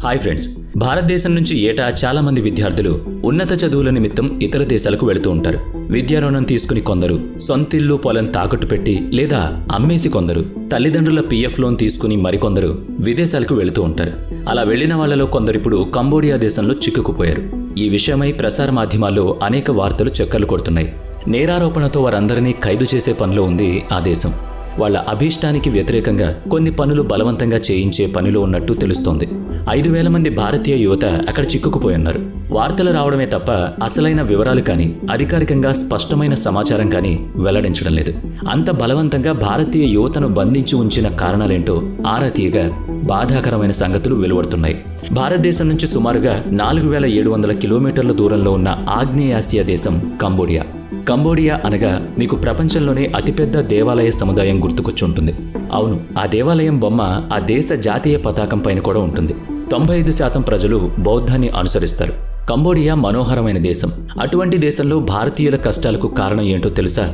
Hi friends, భారతదేశం నుంచి ఏటా చాలా మంది విద్యార్థులు ఉన్నత చదువుల నిమిత్తం ఇతర దేశాలకు వెళుతూ ఉంటారు. విద్యా రుణం తీసుకుని కొందరు సొంతిల్లు పొలం తాకట్టు పెట్టి లేదా అమ్మేసి కొందరు తల్లిదండ్రుల PF లోన్ తీసుకుని మరికొందరు విదేశాలకు వెళుతూ ఉంటారు. అలా వెళ్లిన వాళ్లలో కొందరిప్పుడు కంబోడియా దేశంలో చిక్కుకుపోయారు. ఈ విషయమై ప్రసార మాధ్యమాల్లో అనేక వార్తలు చక్కర్లు కొడుతున్నాయి. నేరారోపణతో వారందరినీ ఖైదు చేసే పనిలో ఉంది ఆ దేశం. వాళ్ల అభీష్టానికి వ్యతిరేకంగా కొన్ని పనులు బలవంతంగా చేయించే పనిలో ఉన్నట్టు తెలుస్తోంది. 5,000 మంది భారతీయ యువత అక్కడ చిక్కుకుపోయున్నారు. వార్తలు రావడమే తప్ప అసలైన వివరాలు కానీ అధికారికంగా స్పష్టమైన సమాచారం కానీ వెల్లడించడం లేదు. అంత బలవంతంగా భారతీయ యువతను బంధించి ఉంచిన కారణాలేంటో ఆరా తీయగా బాధాకరమైన సంగతులు వెలువడుతున్నాయి. భారతదేశం నుంచి సుమారుగా 4,700 కిలోమీటర్ల దూరంలో ఉన్న ఆగ్నేయాసియా దేశం కంబోడియా. కంబోడియా అనగా మీకు ప్రపంచంలోనే అతిపెద్ద దేవాలయ సముదాయం గుర్తుకొచ్చుంటుంది. అవును, ఆ దేవాలయం బొమ్మ ఆ దేశ జాతీయ పతాకం పైన కూడా ఉంటుంది. 95% ప్రజలు బౌద్ధాన్ని అనుసరిస్తారు. కంబోడియా మనోహరమైన దేశం. అటువంటి దేశంలో భారతీయుల కష్టాలకు కారణం ఏంటో తెలుసా?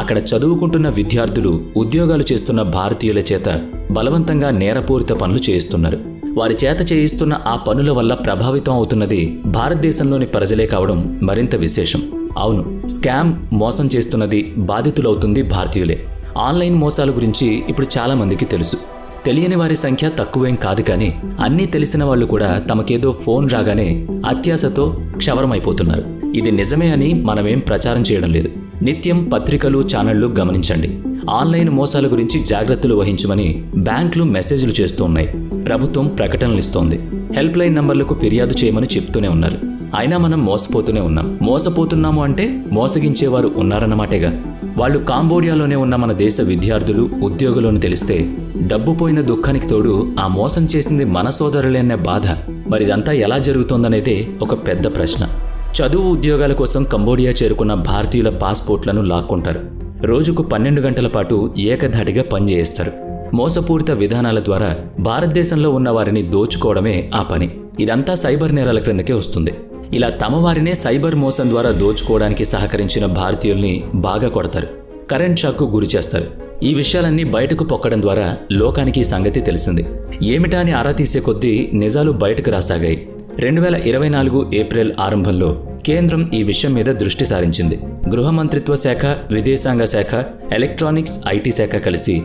అక్కడ చదువుకుంటున్న విద్యార్థులు ఉద్యోగాలు చేస్తున్న భారతీయుల చేత బలవంతంగా నేరపూరిత పనులు చేయిస్తున్నారు. వారి చేత చేయిస్తున్న ఆ పనుల వల్ల ప్రభావితం అవుతున్నది భారతదేశంలోని ప్రజలే కావడం మరింత విశేషం. అవును, స్కామ్ మోసం చేస్తున్నది బాధితులవుతుంది భారతీయులే. ఆన్లైన్ మోసాల గురించి ఇప్పుడు చాలా మందికి తెలుసు. తెలియని వారి సంఖ్య తక్కువేం కాదు, కానీ అన్నీ తెలిసిన వాళ్ళు కూడా తమకేదో ఫోన్ రాగానే అత్యాశతో క్షవరమైపోతున్నారు. ఇది నిజమే అని మనమేం ప్రచారం చేయడం లేదు. నిత్యం పత్రికలు, ఛానళ్లు గమనించండి. ఆన్లైన్ మోసాల గురించి జాగ్రత్తలు వహించమని బ్యాంకులు మెసేజ్లు చేస్తూ ఉన్నాయి. ప్రభుత్వం ప్రకటనలు ఇస్తోంది. హెల్ప్ లైన్ నంబర్లకు ఫిర్యాదు చేయమని చెప్తూనే ఉన్నారు. అయినా మనం మోసపోతూనే ఉన్నాం. మోసపోతున్నాము అంటే మోసగించేవారు ఉన్నారన్నమాటేగా. వాళ్ళు కాంబోడియాలోనే ఉన్న మన దేశ విద్యార్థులు, ఉద్యోగులను తెలిస్తే డబ్బు పోయిన దుఃఖానికి తోడు ఆ మోసం చేసింది మన సోదరులే అనే బాధ. మరిదంతా ఎలా జరుగుతోందనేదే ఒక పెద్ద ప్రశ్న. చదువు, ఉద్యోగాల కోసం కంబోడియా చేరుకున్న భారతీయుల పాస్పోర్ట్లను లాక్కుంటారు. రోజుకు 12 గంటల పాటు ఏకధాటిగా పనిచేస్తారు. మోసపూరిత విధానాల ద్వారా భారతదేశంలో ఉన్న వారిని దోచుకోవడమే ఆ పని. ఇదంతా సైబర్ నేరాల క్రిందకే వస్తుంది. ఇలా తమ వారినే సైబర్ మోసం ద్వారా దోచుకోవడానికి సహకరించిన భారతీయుల్ని బాగా కొడతారు. కరెంట్ షాక్కు గురి చేస్తారు. ఈ విషయాలన్నీ బయటకు పొక్కడం ద్వారా లోకానికి ఈ సంగతి తెలిసింది. ఏమిటా అని ఆరా తీసే కొద్దీ నిజాలు బయటకు రాసాగాయి. 2024 ఏప్రిల్ ఆరంభంలో కేంద్రం ఈ విషయం మీద దృష్టి సారించింది. గృహ మంత్రిత్వ శాఖ, విదేశాంగ శాఖ, ఎలక్ట్రానిక్స్, IT శాఖ కలిసి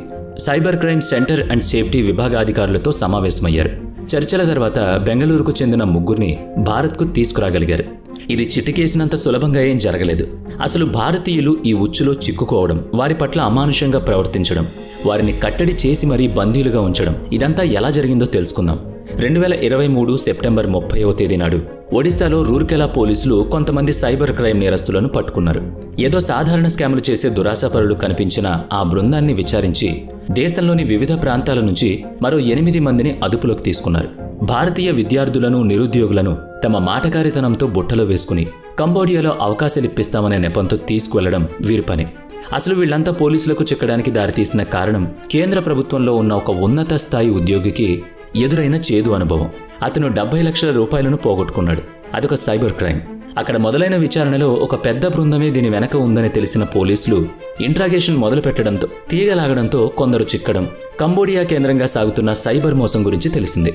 cyber crime centre and safety విభాగాధికారులతో సమావేశమయ్యారు. చర్చల తర్వాత బెంగళూరుకు చెందిన 3 భారత్కు తీసుకురాగలిగారు. ఇది చిటికేసినంత సులభంగా ఏం జరగలేదు. అసలు భారతీయులు ఈ ఉచ్చులో చిక్కుకోవడం, వారి పట్ల అమానుషంగా ప్రవర్తించడం, వారిని కట్టడి చేసి మరీ బందీలుగా ఉంచడం, ఇదంతా ఎలా జరిగిందో తెలుసుకుందాం. 2023 సెప్టెంబర్ 30వ తేదీ నాడు ఒడిశాలో రూర్కెలా పోలీసులు కొంతమంది సైబర్ క్రైమ్ నేరస్తులను పట్టుకున్నారు. ఏదో సాధారణ స్కాములు చేసే దురాశాపరులు కనిపించిన ఆ బృందాన్ని విచారించి దేశంలోని వివిధ ప్రాంతాల నుంచి మరో 8 మందిని అదుపులోకి తీసుకున్నారు. భారతీయ విద్యార్థులను, నిరుద్యోగులను తమ మాటకారితనంతో బుట్టలో వేసుకుని కంబోడియాలో అవకాశాలిప్పిస్తామనే నెపంతో తీసుకువెళ్లడం వీరి పని. అసలు వీళ్లంతా పోలీసులకు చిక్కడానికి దారితీసిన కారణం కేంద్ర ప్రభుత్వంలో ఉన్న ఒక ఉన్నత స్థాయి ఉద్యోగికి ఎదురైన చేదు అనుభవం. అతను 70 లక్షల రూపాయలను పోగొట్టుకున్నాడు. అదొక సైబర్ క్రైమ్. అక్కడ మొదలైన విచారణలో ఒక పెద్ద బృందమే దీని వెనక ఉందని తెలిసిన పోలీసులు ఇంట్రాగేషన్ మొదలు పెట్టడంతో, తీగలాగడంతో కొందరు చిక్కడం, కంబోడియా కేంద్రంగా సాగుతున్న సైబర్ మోసం గురించి తెలిసింది.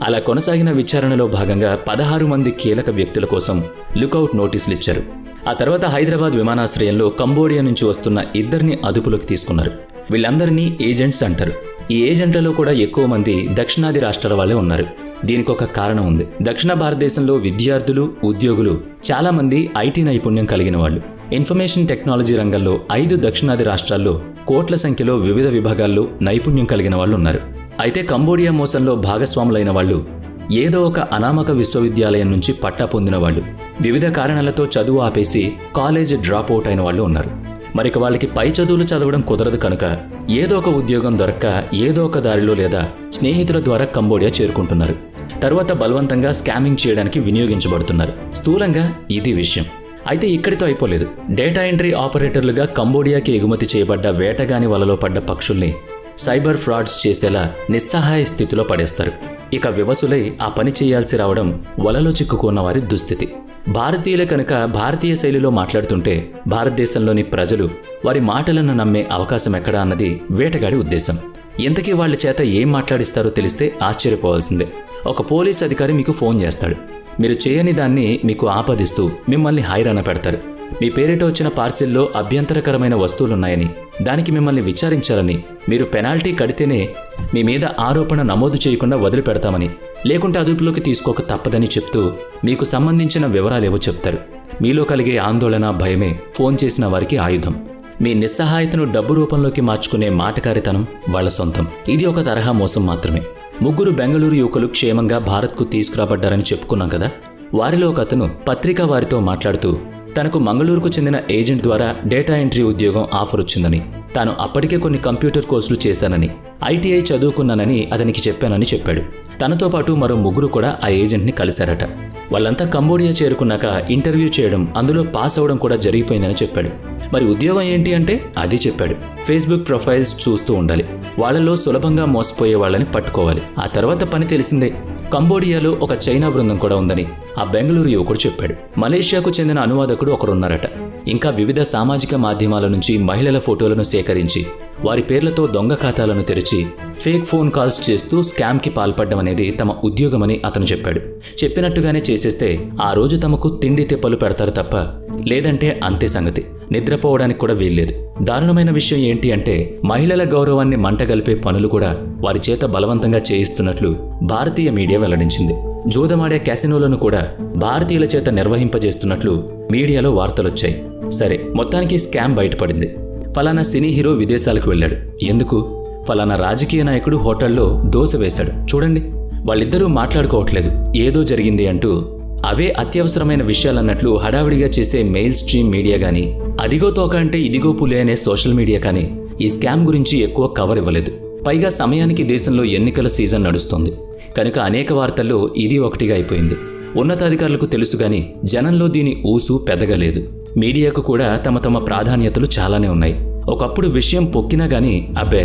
అలా కొనసాగిన విచారణలో భాగంగా 16 మంది కీలక వ్యక్తుల కోసం లుకౌట్ నోటీసులు ఇచ్చారు. ఆ తర్వాత హైదరాబాద్ విమానాశ్రయంలో కంబోడియా నుంచి వస్తున్న 2 అదుపులోకి తీసుకున్నారు. వీళ్ళందరినీ ఏజెంట్స్ అంటారు. ఈ ఏజెంట్లలో కూడా ఎక్కువ మంది దక్షిణాది రాష్ట్రాల వాళ్ళే ఉన్నారు. దీనికి ఒక కారణం ఉంది. దక్షిణ భారతదేశంలో విద్యార్థులు, ఉద్యోగులు చాలా మంది IT నైపుణ్యం కలిగిన వాళ్ళు. ఇన్ఫర్మేషన్ టెక్నాలజీ రంగంలో 5 దక్షిణాది రాష్ట్రాల్లో కోట్ల సంఖ్యలో వివిధ విభాగాల్లో నైపుణ్యం కలిగిన వాళ్ళు ఉన్నారు. అయితే కంబోడియా మోసంలో భాగస్వాములైన వాళ్ళు ఏదో ఒక అనామక విశ్వవిద్యాలయం నుంచి పట్టా పొందిన వాళ్ళు, వివిధ కారణాలతో చదువు ఆపేసి కాలేజ్ డ్రాప్ అవుట్ అయిన వాళ్ళు ఉన్నారు. మరిక వాళ్ళకి పై చదువులు చదవడం కుదరదు కనుక ఏదో ఒక ఉద్యోగం దొరక్క ఏదో ఒక దారిలో లేదా స్నేహితుల ద్వారా కంబోడియా చేరుకుంటున్నారు. తరువాత బలవంతంగా స్కామింగ్ చేయడానికి వినియోగించబడుతున్నారు. స్థూలంగా ఇది విషయం. అయితే ఇక్కడితో అయిపోలేదు. డేటా ఎంట్రీ ఆపరేటర్లుగా కంబోడియాకి ఎగుమతి చేయబడ్డ వేటగాని వలలో పడ్డ పక్షుల్ని సైబర్ ఫ్రాడ్స్ చేసేలా నిస్సహాయ స్థితిలో పడేస్తారు. ఇక వివసులై ఆ పని చేయాల్సి రావడం వలలో చిక్కుకున్న వారి దుస్థితి. భారతీయులే కనుక భారతీయ శైలిలో మాట్లాడుతుంటే భారతదేశంలోని ప్రజలు వారి మాటలను నమ్మే అవకాశం ఎక్కడా అన్నది వేటగాడి ఉద్దేశం. ఇంతకీ వాళ్ళ చేత ఏం మాట్లాడిస్తారో తెలిస్తే ఆశ్చర్యపోవాల్సిందే. ఒక పోలీస్ అధికారి మీకు ఫోన్ చేస్తాడు. మీరు చేయని దాన్ని మీకు ఆపాదిస్తూ మిమ్మల్ని హైరాణ పెడతారు. మీ పేరిట వచ్చిన పార్సిల్లో అభ్యంతరకరమైన వస్తువులున్నాయని, దానికి మిమ్మల్ని విచారించాలని, మీరు పెనాల్టీ కడితేనే మీ మీద ఆరోపణ నమోదు చేయకుండా వదిలిపెడతామని, లేకుంటే అదుపులోకి తీసుకోక తప్పదని చెప్తూ మీకు సంబంధించిన వివరాలేవో చెప్తారు. మీలో కలిగే ఆందోళన, భయమే ఫోన్ చేసిన వారికి ఆయుధం. మీ నిస్సహాయతను డబ్బు రూపంలోకి మార్చుకునే మాటకారితనం వాళ్ల సొంతం. ఇది ఒక తరహా మోసం మాత్రమే. 3 బెంగళూరు యువకులు క్షేమంగా భారత్కు తీసుకురాబడ్డారని చెప్పుకున్నాం కదా. వారిలో ఒక అతను పత్రికా వారితో మాట్లాడుతూ తనకు మంగళూరుకు చెందిన ఏజెంట్ ద్వారా డేటా ఎంట్రీ ఉద్యోగం ఆఫర్ వచ్చిందని, తాను అప్పటికే కొన్ని కంప్యూటర్ కోర్సులు చేశానని, ఐటీఐ చదువుకున్నానని అతనికి చెప్పానని చెప్పాడు. తనతో పాటు మరో 3 కూడా ఆ ఏజెంట్ని కలిశారట. వాళ్ళంతా కంబోడియా చేరుకున్నాక ఇంటర్వ్యూ చేయడం, అందులో పాస్ అవడం కూడా జరిగిపోయిందని చెప్పాడు. మరి ఉద్యోగం ఏంటి అంటే అది చెప్పాడు. ఫేస్బుక్ ప్రొఫైల్స్ చూస్తూ ఉండాలి. వాళ్లలో సులభంగా మోసపోయే వాళ్ళని పట్టుకోవాలి. ఆ తర్వాత పని తెలిసిందే. కంబోడియాలో ఒక చైనా బృందం కూడా ఉందని ఆ బెంగళూరు యువకుడు చెప్పాడు. మలేషియాకు చెందిన అనువాదకుడు ఒకరున్నారట. ఇంకా వివిధ సామాజిక మాధ్యమాల నుంచి మహిళల ఫోటోలను సేకరించి వారి పేర్లతో దొంగ ఖాతాలను తెరిచి ఫేక్ ఫోన్ కాల్స్ చేస్తూ స్కామ్కి పాల్పడడం అనేది తమ ఉద్యోగమని అతను చెప్పాడు. చెప్పినట్టుగానే చేసేస్తే ఆ రోజు తమకు తిండి తిప్పలు పెడతారు తప్ప, లేదంటే అంతే సంగతి. నిద్రపోవడానికి కూడా వీల్లేదు. దారుణమైన విషయం ఏంటి అంటే మహిళల గౌరవాన్ని మంటగలిపే పనులు కూడా వారి చేత బలవంతంగా చేయిస్తున్నట్లు భారతీయ మీడియా వెల్లడించింది. జూదమాడే క్యాసినోలను కూడా భారతీయుల చేత నిర్వహింపజేస్తున్నట్లు మీడియాలో వార్తలొచ్చాయి. సరే, మొత్తానికి స్కామ్ బయటపడింది. ఫలానా సినీ హీరో విదేశాలకు వెళ్ళాడు. ఎందుకు? ఫలానా రాజకీయ నాయకుడు హోటల్లో దోశ వేశాడు. చూడండి, వాళ్ళిద్దరూ మాట్లాడుకోవట్లేదు, ఏదో జరిగింది అంటూ అవే అత్యవసరమైన విషయాలన్నట్లు హడావిడిగా చేసే మెయిల్ స్ట్రీమ్ మీడియా గానీ, అదిగో తోక అంటే ఇదిగో పులి అనే సోషల్ మీడియా కానీ ఈ స్కామ్ గురించి ఎక్కువ కవర్ ఇవ్వలేదు. పైగా సమయానికి దేశంలో ఎన్నికల సీజన్ నడుస్తోంది కనుక అనేక వార్తల్లో ఇది ఒకటిగా అయిపోయింది. ఉన్నతాధికారులకు తెలుసు గాని జనంలో దీని ఊసు పెద్దగలేదు. మీడియాకు కూడా తమ తమ ప్రాధాన్యతలు చాలానే ఉన్నాయి. ఒకప్పుడు విషయం పొక్కినా గానీ అబ్బే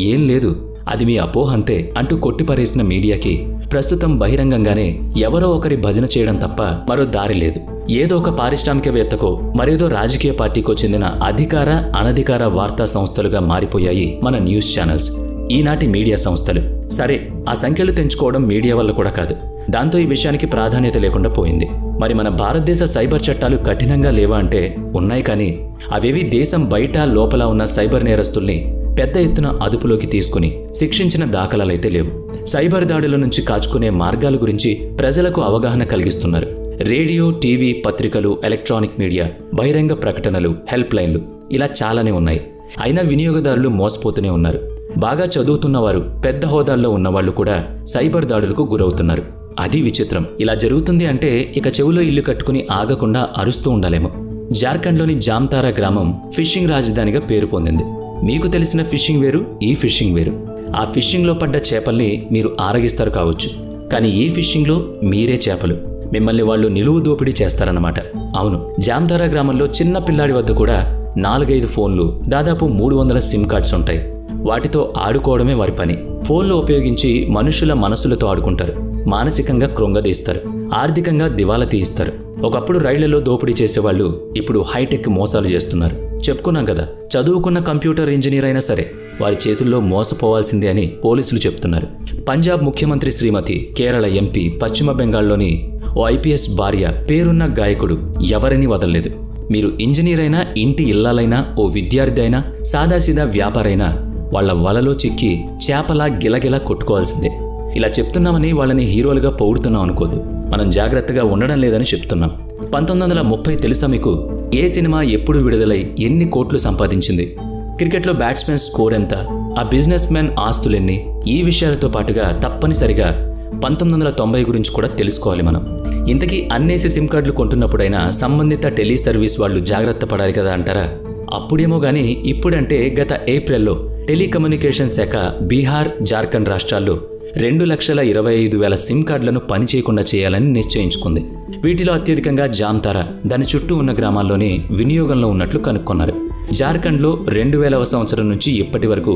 ఏం లేదు, అది మీ అపోహంతే అంటూ కొట్టిపరేసిన మీడియాకి ప్రస్తుతం బహిరంగంగానే ఎవరో ఒకరి భజన చేయడం తప్ప మరో దారి లేదు. ఏదో ఒక పారిశ్రామికవేత్తకో మరేదో రాజకీయ పార్టీకో చెందిన అధికార అనధికార వార్తా సంస్థలుగా మారిపోయాయి మన న్యూస్ ఛానల్స్, ఈనాటి మీడియా సంస్థలు. సరే, ఆ సంఖ్యలు తెంచుకోవడం మీడియా వల్ల కూడా కాదు. దాంతో ఈ విషయానికి ప్రాధాన్యత లేకుండా పోయింది. మరి మన భారతదేశ సైబర్ చట్టాలు కఠినంగా లేవా అంటే ఉన్నాయి, కానీ అవేవి దేశం బయట లోపల ఉన్న సైబర్ నేరస్తుల్ని పెద్ద ఎత్తున అదుపులోకి తీసుకుని శిక్షించిన దాఖలాలైతే లేవు. సైబర్ దాడుల నుంచి కాచుకునే మార్గాల గురించి ప్రజలకు అవగాహన కలిగిస్తున్నారు. రేడియో, టీవీ, పత్రికలు, ఎలక్ట్రానిక్ మీడియా, బహిరంగ ప్రకటనలు, హెల్ప్ లైన్లు ఇలా చాలానే ఉన్నాయి. అయినా వినియోగదారులు మోసపోతూనే ఉన్నారు. బాగా చదువుతున్నవారు, పెద్ద హోదాల్లో ఉన్నవాళ్లు కూడా సైబర్ దాడులకు గురవుతున్నారు. అది విచిత్రం. ఇలా జరుగుతుంది అంటే ఇక చెవులో ఇల్లు కట్టుకుని ఆగకుండా అరుస్తూ ఉండాలేమో. జార్ఖండ్లోని జామ్తారా గ్రామం ఫిషింగ్ రాజధానిగా పేరు పొందింది. మీకు తెలిసిన ఫిషింగ్ వేరు, ఈ ఫిషింగ్ వేరు. ఆ ఫిషింగ్లో పడ్డ చేపల్ని మీరు ఆరగిస్తారు కావచ్చు, కానీ ఈ ఫిషింగ్లో మీరే చేపలు. మిమ్మల్ని వాళ్ళు నిలువు దోపిడీ చేస్తారన్నమాట. అవును, జామ్తారా గ్రామంలో చిన్న పిల్లాడి వద్ద కూడా 4-5 ఫోన్లు, దాదాపు 300 సిమ్ కార్డ్స్ ఉంటాయి. వాటితో ఆడుకోవడమే వారి పని. ఫోన్లు ఉపయోగించి మనుషుల మనసులతో ఆడుకుంటారు. మానసికంగా కృంగదీస్తారు, ఆర్థికంగా దివాలా తీయిస్తారు. ఒకప్పుడు రైళ్లలో దోపిడీ చేసేవాళ్ళు ఇప్పుడు హైటెక్ మోసాలు చేస్తున్నారు. చెప్పుకున్నాం కదా, చదువుకున్న కంప్యూటర్ ఇంజనీర్ అయినా సరే వారి చేతుల్లో మోసపోవాల్సిందే అని పోలీసులు చెప్తున్నారు. పంజాబ్ ముఖ్యమంత్రి శ్రీమతి, కేరళ ఎంపీ, పశ్చిమ బెంగాల్లోని ఓ ఐపీఎస్ భార్య, పేరున్న గాయకుడు ఎవరిని వదలలేదు. మీరు ఇంజనీర్ అయినా, ఇంటి ఇల్లాలైనా, ఓ విద్యార్థి అయినా, సాదాసీదా వ్యాపారైనా వాళ్ల వలలో చిక్కి చేపలా గిలగిలా కొట్టుకోవాల్సిందే. ఇలా చెప్తున్నామని వాళ్ళని హీరోలుగా పొగుడుతున్నాం అనుకోద్దు. మనం జాగ్రత్తగా ఉండడం లేదని చెప్తున్నాం. 1930 తెలుసా మీకు? ఏ సినిమా ఎప్పుడు విడుదలై ఎన్ని కోట్లు సంపాదించింది? క్రికెట్లో బ్యాట్స్మెన్ స్కోర్ ఎంత? ఆ బిజినెస్ మ్యాన్ ఆస్తులెన్ని? ఈ విషయాలతో పాటుగా తప్పనిసరిగా 1990 గురించి కూడా తెలుసుకోవాలి మనం. ఇంతకీ అన్నేసి సిమ్ కార్డులు కొంటున్నప్పుడైనా సంబంధిత టెలి సర్వీస్ వాళ్ళు జాగ్రత్త పడాలి కదా అంటారా? అప్పుడేమో గానీ ఇప్పుడంటే గత ఏప్రిల్లో టెలికమ్యూనికేషన్ శాఖ బీహార్, జార్ఖండ్ రాష్ట్రాల్లో 2,25,000 సిమ్ కార్డులను పనిచేయకుండా చేయాలని నిశ్చయించుకుంది. వీటిలో అత్యధికంగా జామ్తారా, దాని చుట్టూ ఉన్న గ్రామాల్లోనే వినియోగంలో ఉన్నట్లు కనుక్కున్నారు. జార్ఖండ్లో 2000వ సంవత్సరం నుంచి ఇప్పటి వరకు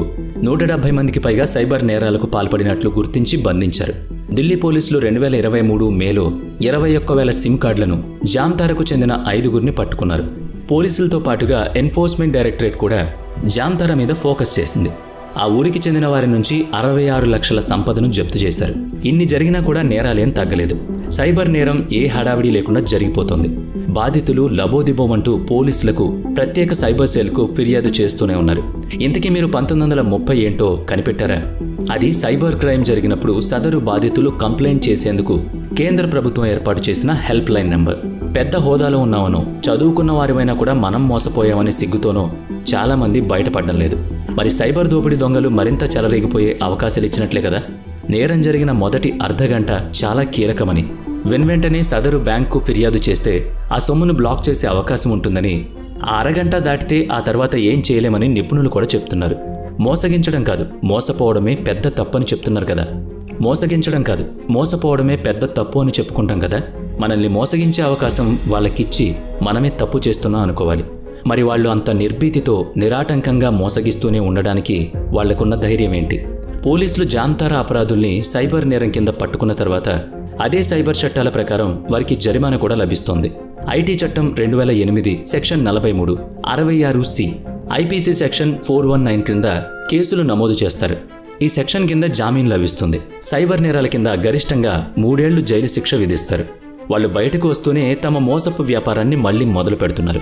170 మందికి పైగా సైబర్ నేరాలకు పాల్పడినట్లు గుర్తించి బంధించారు. ఢిల్లీ పోలీసులు 2023 మేలో 21,000 సిమ్ కార్డులను జామ్తారాకు చెందిన 5గురిని పట్టుకున్నారు. పోలీసులతో పాటుగా ఎన్ఫోర్స్మెంట్ డైరెక్టరేట్ కూడా జామ్తారా మీద ఫోకస్ చేసింది. ఆ ఊరికి చెందిన వారి నుంచి 66 లక్షల సంపదను జప్తు చేశారు. ఇన్ని జరిగినా కూడా నేరాలేం తగ్గలేదు. సైబర్ నేరం ఏ హడావిడి లేకుండా జరిగిపోతుంది. బాధితులు లబోదిబోమంటూ పోలీసులకు, ప్రత్యేక సైబర్ సెల్కు ఫిర్యాదు చేస్తూనే ఉన్నారు. ఇంతకీ మీరు 1930 ఏంటో కనిపెట్టారా? అది సైబర్ క్రైమ్ జరిగినప్పుడు సదరు బాధితులు కంప్లైంట్ చేసేందుకు కేంద్ర ప్రభుత్వం ఏర్పాటు చేసిన హెల్ప్ లైన్ నెంబర్. పెద్ద హోదాలో ఉన్నామనో, చదువుకున్న వారిమైనా కూడా మనం మోసపోయామని సిగ్గుతోనో చాలా మంది బయటపడడం లేదు. మరి సైబర్ దోపిడీ దొంగలు మరింత చెలరేగిపోయే అవకాశాలు ఇచ్చినట్లే కదా. నేరం జరిగిన మొదటి అర్ధగంట చాలా కీలకమని, వెంటనే సదరు బ్యాంకు ఫిర్యాదు చేస్తే ఆ సొమ్మును బ్లాక్ చేసే అవకాశం ఉంటుందని, ఆ అరగంట దాటితే ఆ తర్వాత ఏం చేయలేమని నిపుణులు కూడా చెప్తున్నారు. మోసగించడం కాదు, మోసపోవడమే పెద్ద తప్పు అని చెప్తున్నారు కదా. మోసగించడం కాదు, మోసపోవడమే పెద్ద తప్పు అని చెప్పుకుంటాం కదా. మనల్ని మోసగించే అవకాశం వాళ్ళకిచ్చి మనమే తప్పు చేస్తున్నాం అనుకోవాలి. మరి వాళ్ళు అంత నిర్భీతితో నిరాటంకంగా మోసగిస్తూనే ఉండడానికి వాళ్లకున్న ధైర్యం ఏంటి? పోలీసులు జాంతారా అపరాధుల్ని సైబర్ నేరం కింద పట్టుకున్న తర్వాత అదే సైబర్ చట్టాల ప్రకారం వారికి జరిమానా కూడా లభిస్తోంది. ఐటీ చట్టం 2008 సెక్షన్ 43, 66C, ఐపీసీ సెక్షన్ 419 క్రింద కేసులు నమోదు చేస్తారు. ఈ సెక్షన్ కింద జామీన్ లభిస్తుంది. సైబర్ నేరాల కింద గరిష్టంగా 3 ఏళ్లు జైలు శిక్ష విధిస్తారు. వాళ్ళు బయటకు వస్తూనే తమ మోసపు వ్యాపారాన్ని మళ్లీ మొదలు పెడుతున్నారు.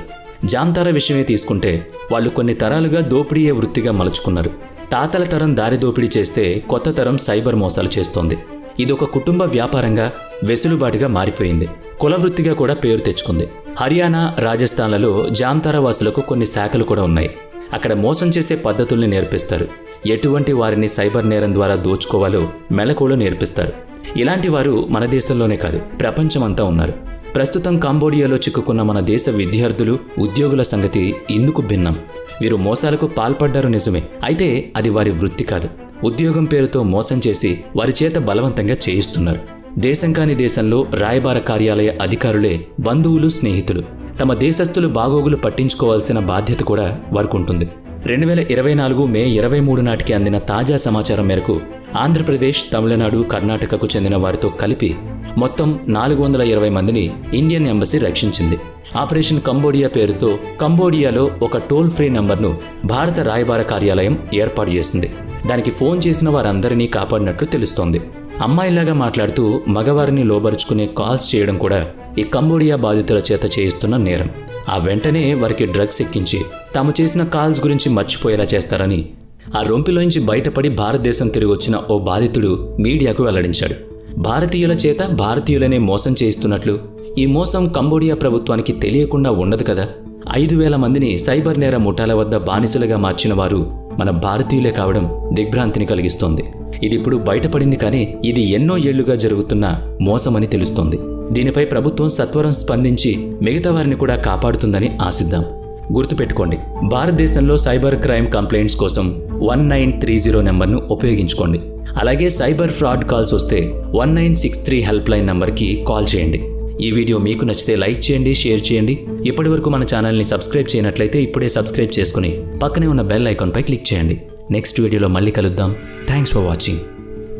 జాంతారా విషయమే తీసుకుంటే వాళ్ళు కొన్ని తరాలుగా దోపిడీయే వృత్తిగా మలుచుకున్నారు. తాతల తరం దారి దోపిడీ చేస్తే కొత్త తరం సైబర్ మోసాలు చేస్తోంది. ఇదొక కుటుంబ వ్యాపారంగా, వెసులుబాటుగా మారిపోయింది. కుల వృత్తిగా కూడా పేరు తెచ్చుకుంది. హర్యానా, రాజస్థాన్లలో జాంతారా వాసులకు కొన్ని శాఖలు కూడా ఉన్నాయి. అక్కడ మోసం చేసే పద్ధతుల్ని నేర్పిస్తారు. ఎటువంటి వారిని సైబర్ నేరం ద్వారా దోచుకోవాలో మెలకువలు నేర్పిస్తారు. ఇలాంటి వారు మన దేశంలోనే కాదు, ప్రపంచమంతా ఉన్నారు. ప్రస్తుతం కంబోడియాలో చిక్కుకున్న మన దేశ విద్యార్థులు, ఉద్యోగుల సంగతి ఇందుకు భిన్నం. వీరు మోసాలకు పాల్పడ్డారు నిజమే, అయితే అది వారి వృత్తి కాదు. ఉద్యోగం పేరుతో మోసం చేసి వారి చేత బలవంతంగా చేయిస్తున్నారు. దేశం కాని దేశంలో రాయబార కార్యాలయ అధికారులే బంధువులు, స్నేహితులు. తమ దేశస్థులు బాగోగులు పట్టించుకోవాల్సిన బాధ్యత కూడా వారికి ఉంటుంది. 2024 మే 23 నాటికి అందిన తాజా సమాచారం మేరకు ఆంధ్రప్రదేశ్, తమిళనాడు, కర్ణాటకకు చెందిన వారితో కలిపి మొత్తం 420 మందిని ఇండియన్ ఎంబసీ రక్షించింది. ఆపరేషన్ కంబోడియా పేరుతో కంబోడియాలో ఒక టోల్ ఫ్రీ నంబర్ను భారత రాయబార కార్యాలయం ఏర్పాటు చేసింది. దానికి ఫోన్ చేసిన వారందరినీ కాపాడినట్లు తెలుస్తోంది. అమ్మాయిలాగా మాట్లాడుతూ మగవారిని లోబరుచుకునే కాల్స్ చేయడం కూడా ఈ కంబోడియా బాధితుల చేత చేయిస్తున్న నేరం. ఆ వెంటనే వారికి డ్రగ్స్ ఎక్కించి తాము చేసిన కాల్స్ గురించి మర్చిపోయేలా చేస్తారని ఆ రొంపిలోంచి బయటపడి భారతదేశం తిరిగి వచ్చిన ఓ బాధితుడు మీడియాకు వెల్లడించాడు. భారతీయుల చేత భారతీయులనే మోసం చేయిస్తున్నట్లు ఈ మోసం కంబోడియా ప్రభుత్వానికి తెలియకుండా ఉండదు కదా. 5,000 మందిని సైబర్ నేర ముఠాల వద్ద బానిసలుగా మార్చిన వారు మన భారతీయులే కావడం దిగ్భ్రాంతిని కలిగిస్తోంది. ఇది ఇప్పుడు బయటపడింది, కానీ ఇది ఎన్నో ఏళ్లుగా జరుగుతున్న మోసమని తెలుస్తోంది. దీనిపై ప్రభుత్వం సత్వరం స్పందించి మిగతా వారిని కూడా కాపాడుతుందని ఆశిద్దాం. గుర్తుపెట్టుకోండి, భారతదేశంలో సైబర్ క్రైమ్ కంప్లైంట్స్ కోసం 1930 నెంబర్ను ఉపయోగించుకోండి. అలాగే సైబర్ ఫ్రాడ్ కాల్స్ వస్తే 1963 హెల్ప్ లైన్ నెంబర్కి కాల్ చేయండి. ఈ వీడియో మీకు నచ్చితే లైక్ చేయండి, షేర్ చేయండి. ఇప్పటివరకు మన ఛానల్ని సబ్స్క్రైబ్ చేయనట్లయితే ఇప్పుడే సబ్స్క్రైబ్ చేసుకుని పక్కనే ఉన్న బెల్ ఐకాన్పై క్లిక్ చేయండి. నెక్స్ట్ వీడియోలో మళ్ళీ కలుద్దాం. Thanks for watching.